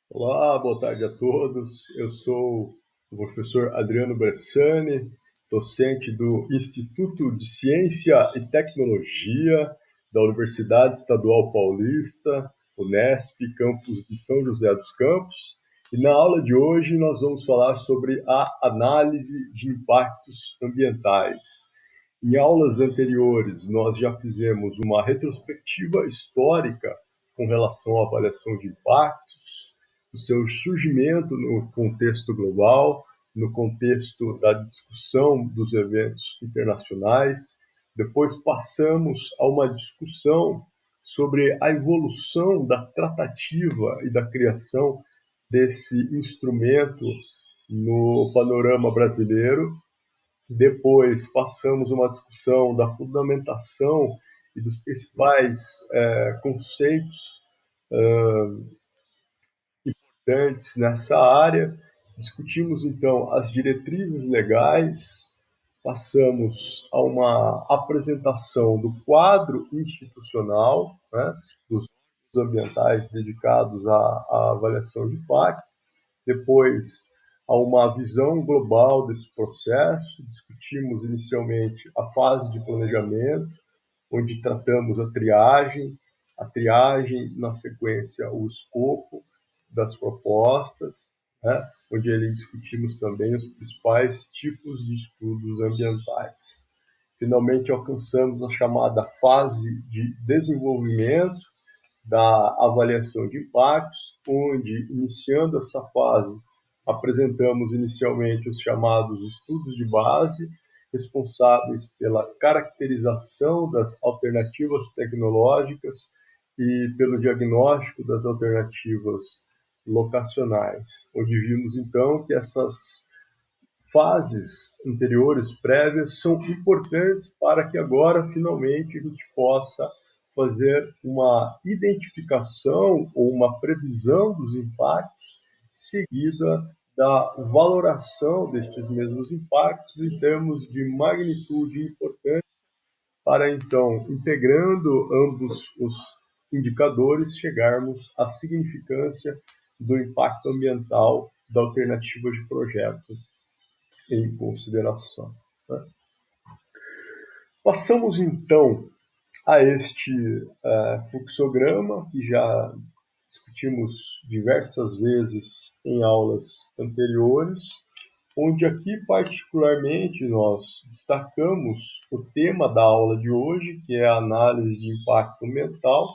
Olá, boa tarde a todos. Eu sou o professor Adriano Bressani, docente do Instituto de Ciência e Tecnologia da Universidade Estadual Paulista, Unesp, campus de São José dos Campos. E na aula de hoje nós vamos falar sobre a análise de impactos ambientais. Em aulas anteriores, nós já fizemos uma retrospectiva histórica com relação à avaliação de impactos, o seu surgimento no contexto global, no contexto da discussão dos eventos internacionais. Depois passamos a uma discussão sobre a evolução da tratativa e da criação desse instrumento no panorama brasileiro. Depois passamos uma discussão da fundamentação e dos principais conceitos importantes nessa área. Discutimos então as diretrizes legais, passamos a uma apresentação do quadro institucional, né, dos ambientais dedicados à avaliação de impacto. Depois, a uma visão global desse processo. Discutimos inicialmente a fase de planejamento, onde tratamos a triagem, na sequência, o escopo das propostas, né, onde ali discutimos também os principais tipos de estudos ambientais. Finalmente, alcançamos a chamada fase de desenvolvimento da avaliação de impactos, onde, iniciando essa fase, apresentamos inicialmente os chamados estudos de base, responsáveis pela caracterização das alternativas tecnológicas e pelo diagnóstico das alternativas locacionais, onde vimos então que essas fases anteriores, prévias, são importantes para que agora, finalmente, a gente possa fazer uma identificação ou uma previsão dos impactos, seguida da valoração destes mesmos impactos em termos de magnitude e importância, para então, integrando ambos os indicadores, chegarmos à significância do impacto ambiental da alternativa de projeto em consideração, né? Passamos então a este fluxograma que já discutimos diversas vezes em aulas anteriores, onde aqui particularmente nós destacamos o tema da aula de hoje, que é a análise de impacto ambiental,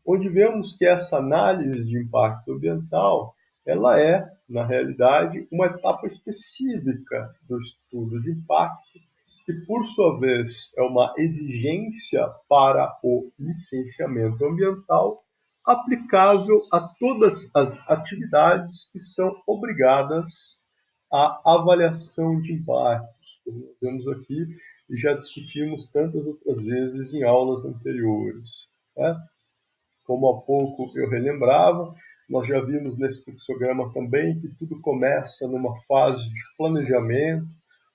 onde vemos que essa análise de impacto ambiental, ela é, na realidade, uma etapa específica do estudo de impacto, que por sua vez é uma exigência para o licenciamento ambiental, aplicável a todas as atividades que são obrigadas à avaliação de impactos, como vemos aqui e já discutimos tantas outras vezes em aulas anteriores, né? Como há pouco eu relembrava, nós já vimos nesse fluxograma também que tudo começa numa fase de planejamento,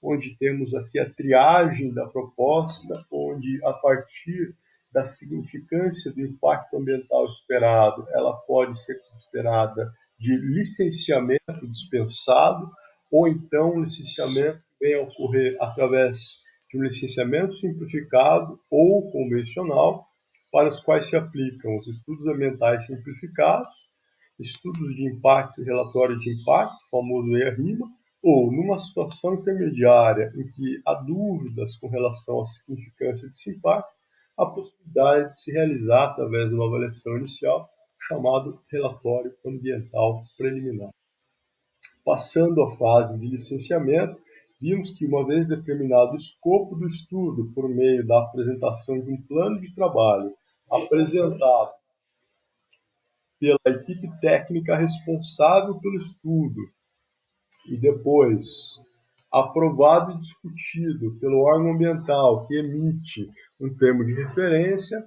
onde temos aqui a triagem da proposta, onde a partir da significância do impacto ambiental esperado, ela pode ser considerada de licenciamento dispensado, ou então um licenciamento que venha a ocorrer através de um licenciamento simplificado ou convencional, para os quais se aplicam os estudos ambientais simplificados, estudos de impacto e relatório de impacto, famoso EIA-RIMA, ou numa situação intermediária em que há dúvidas com relação à significância desse impacto, a possibilidade de se realizar, através de uma avaliação inicial, chamado relatório ambiental preliminar. Passando à fase de licenciamento, vimos que, uma vez determinado o escopo do estudo por meio da apresentação de um plano de trabalho apresentado pela equipe técnica responsável pelo estudo e depois aprovado e discutido pelo órgão ambiental que emite um termo de referência,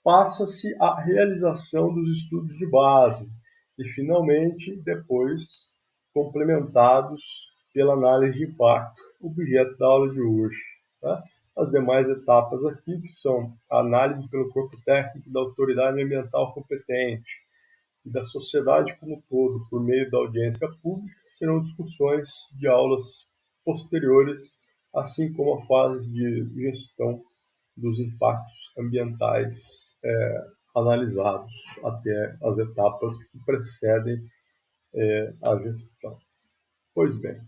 passa-se à realização dos estudos de base e, finalmente, depois complementados pela análise de impacto, objeto da aula de hoje, tá? As demais etapas aqui, que são a análise pelo corpo técnico da autoridade ambiental competente, e da sociedade como um todo por meio da audiência pública serão discussões de aulas posteriores, assim como a fase de gestão dos impactos ambientais analisados até as etapas que precedem a gestão. Pois bem,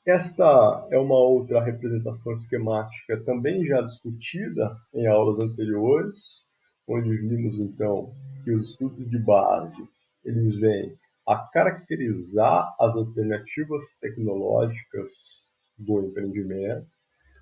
esta é uma outra representação esquemática também já discutida em aulas anteriores, onde vimos então que os estudos de base eles vêm a caracterizar as alternativas tecnológicas do empreendimento,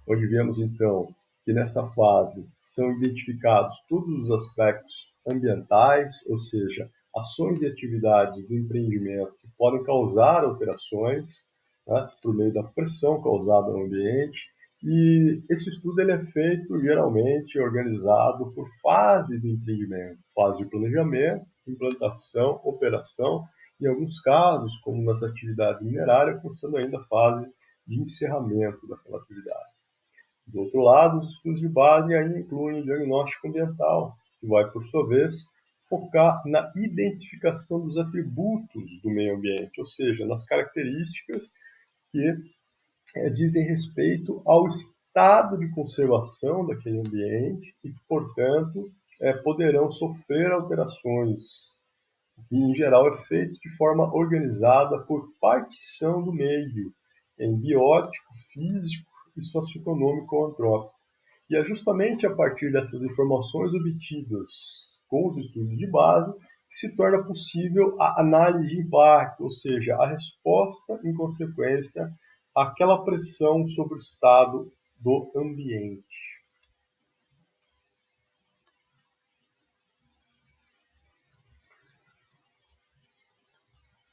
onde vemos então que nessa fase são identificados todos os aspectos ambientais, ou seja, ações e atividades do empreendimento que podem causar alterações, né, por meio da pressão causada no ambiente. E esse estudo ele é feito geralmente organizado por fase do empreendimento, fase de planejamento, implantação, operação, em alguns casos, como nas atividades minerárias, constando ainda a fase de encerramento daquela atividade. Do outro lado, os estudos de base ainda incluem o diagnóstico ambiental, que vai, por sua vez, focar na identificação dos atributos do meio ambiente, ou seja, nas características que dizem respeito ao estado de conservação daquele ambiente e que, portanto, poderão sofrer alterações, que em geral é feito de forma organizada por partição do meio, em biótico, físico e socioeconômico ou antrópico. E é justamente a partir dessas informações obtidas com os estudos de base que se torna possível a análise de impacto, ou seja, a resposta em consequência àquela pressão sobre o estado do ambiente.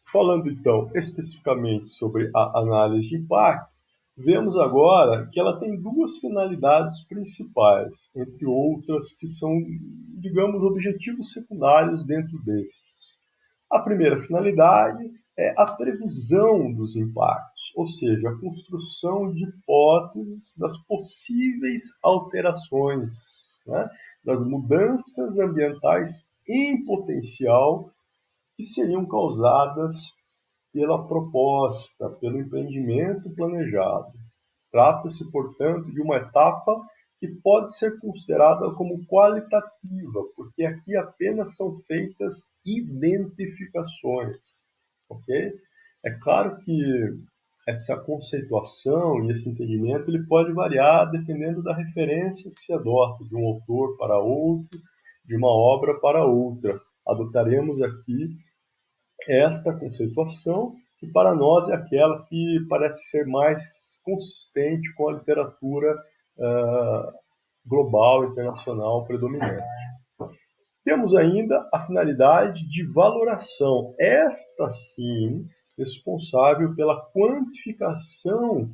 Falando então especificamente sobre a análise de impacto, vemos agora que ela tem duas finalidades principais, entre outras que são, digamos, objetivos secundários dentro destes. A primeira finalidade é a previsão dos impactos, ou seja, a construção de hipóteses das possíveis alterações, né, das mudanças ambientais em potencial que seriam causadas pela proposta, pelo empreendimento planejado. Trata-se, portanto, de uma etapa que pode ser considerada como qualitativa, porque aqui apenas são feitas identificações, ok? É claro que essa conceituação e esse entendimento ele pode variar dependendo da referência que se adota de um autor para outro, de uma obra para outra. Adotaremos aqui esta conceituação, que para nós é aquela que parece ser mais consistente com a literatura global, internacional predominante. Temos ainda a finalidade de valoração, esta sim responsável pela quantificação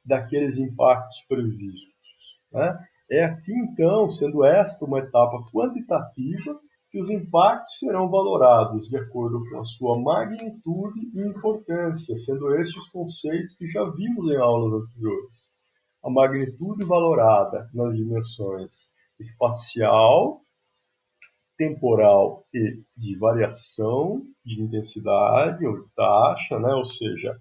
daqueles impactos previstos, né? É aqui então, sendo esta uma etapa quantitativa, que os impactos serão valorados de acordo com a sua magnitude e importância, sendo estes conceitos que já vimos em aulas anteriores. A magnitude valorada nas dimensões espacial, temporal e de variação de intensidade ou de taxa, né? Ou seja,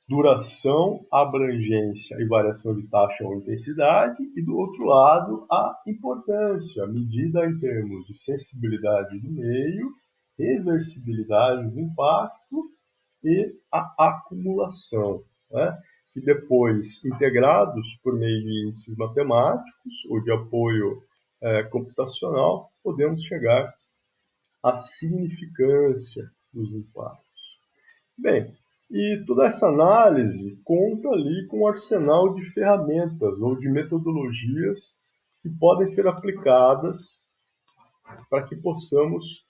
duração, abrangência e variação de taxa ou intensidade, e do outro lado a importância, medida em termos de sensibilidade do meio, reversibilidade do impacto e a acumulação, né? E depois, integrados por meio de índices matemáticos ou de apoio computacional, podemos chegar à significância dos impactos. Bem, e toda essa análise conta ali com um arsenal de ferramentas ou de metodologias que podem ser aplicadas para que possamos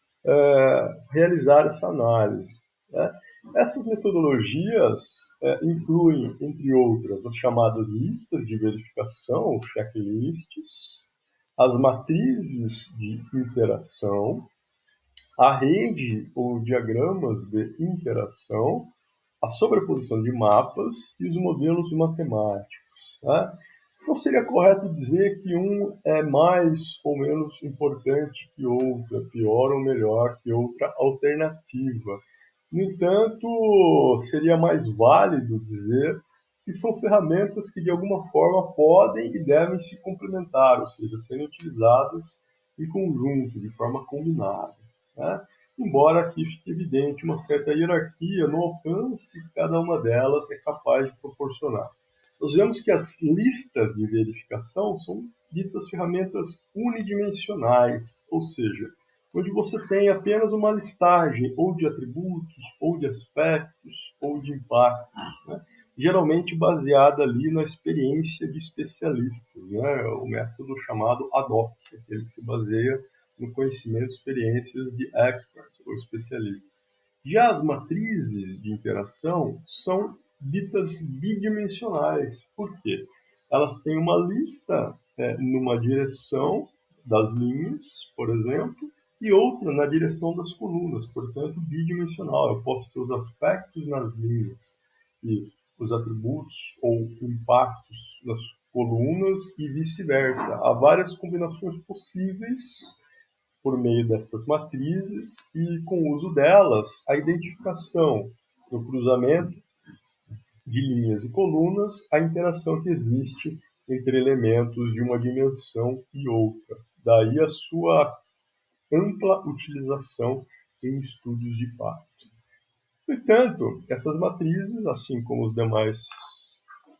realizar essa análise, né? Essas metodologias incluem, entre outras, as chamadas listas de verificação, ou checklists, as matrizes de interação, a rede ou diagramas de interação, a sobreposição de mapas e os modelos matemáticos, né? Não seria correto dizer que um é mais ou menos importante que outra, pior ou melhor que outra alternativa. No entanto, seria mais válido dizer que são ferramentas que de alguma forma podem e devem se complementar, ou seja, serem utilizadas em conjunto, de forma combinada, né? Embora aqui fique evidente uma certa hierarquia no alcance que cada uma delas é capaz de proporcionar. Nós vemos que as listas de verificação são ditas ferramentas unidimensionais, ou seja, onde você tem apenas uma listagem ou de atributos, ou de aspectos, ou de impactos, né? Geralmente baseada ali na experiência de especialistas, né? O método chamado ADOC, aquele que se baseia no conhecimento e experiências de experts ou especialistas. Já as matrizes de interação são ditas bidimensionais. Por quê? Elas têm uma lista numa direção das linhas, por exemplo, e outra na direção das colunas, portanto, bidimensional. Eu posso ter os aspectos nas linhas e os atributos ou impactos nas colunas e vice-versa. Há várias combinações possíveis por meio destas matrizes e, com o uso delas, a identificação do cruzamento de linhas e colunas, a interação que existe entre elementos de uma dimensão e outra. Daí a sua ampla utilização em estudos de impacto. No entanto, essas matrizes, assim como os demais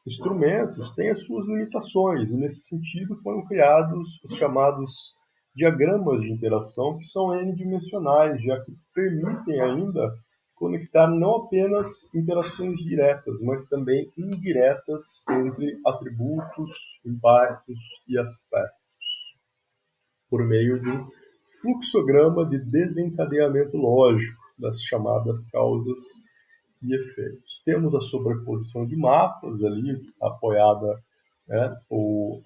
instrumentos, têm as suas limitações, e nesse sentido foram criados os chamados diagramas de interação, que são n-dimensionais, já que permitem ainda conectar não apenas interações diretas, mas também indiretas entre atributos, impactos e aspectos, por meio de um fluxograma de desencadeamento lógico das chamadas causas e efeitos. Temos a sobreposição de mapas ali, apoiada, né, ou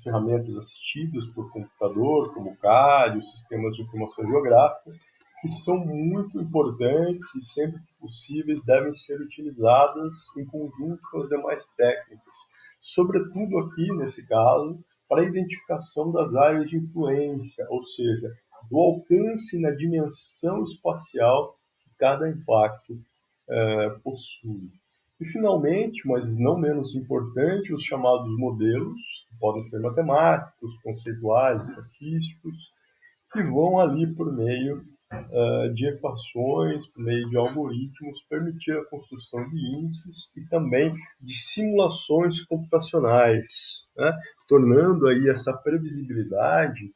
ferramentas assistidas por computador, como CAD, sistemas de informações geográficas, que são muito importantes e, sempre que possíveis, devem ser utilizadas em conjunto com as demais técnicas. Sobretudo aqui, nesse caso, para a identificação das áreas de influência, ou seja, do alcance na dimensão espacial que cada impacto possui. E, finalmente, mas não menos importante, os chamados modelos, que podem ser matemáticos, conceituais, estatísticos, que vão ali por meio de equações, por meio de algoritmos, permitir a construção de índices e também de simulações computacionais, né? Tornando aí essa previsibilidade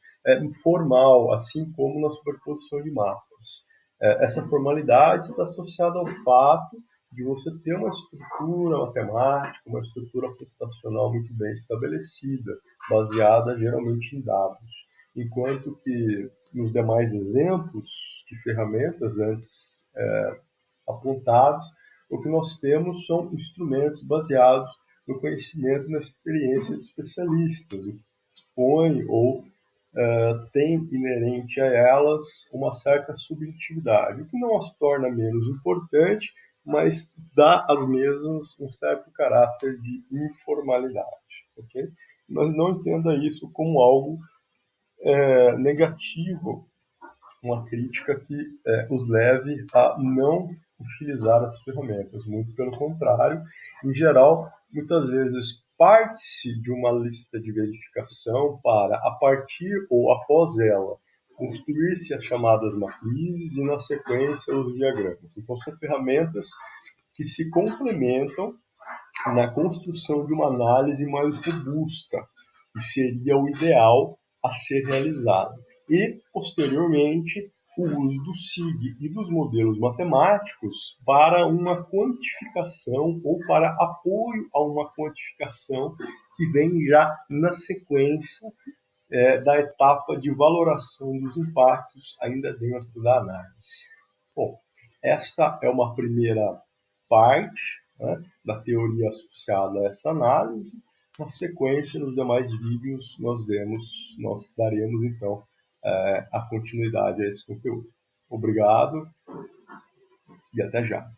formal, assim como na superposição de mapas. Essa formalidade está associada ao fato de você ter uma estrutura matemática, uma estrutura computacional muito bem estabelecida, baseada geralmente em dados. Enquanto que nos demais exemplos de ferramentas antes apontados, o que nós temos são instrumentos baseados no conhecimento e na experiência de especialistas, o que expõe ou tem inerente a elas uma certa subjetividade, o que não as torna menos importante, mas dá às mesmas um certo caráter de informalidade. Okay? Mas não entenda isso como algo negativo, uma crítica que os leve a não utilizar as ferramentas. Muito pelo contrário, em geral, muitas vezes parte-se de uma lista de verificação para, a partir ou após ela, construir-se as chamadas matrizes e, na sequência, os diagramas. Então, são ferramentas que se complementam na construção de uma análise mais robusta, que seria o ideal a ser realizado. E, posteriormente, o uso do SIG e dos modelos matemáticos para uma quantificação ou para apoio a uma quantificação que vem já na sequência da etapa de valoração dos impactos ainda dentro da análise. Bom, esta é uma primeira parte, né, da teoria associada a essa análise. Na sequência, nos demais vídeos, nós daremos então a continuidade a esse conteúdo. Obrigado e até já.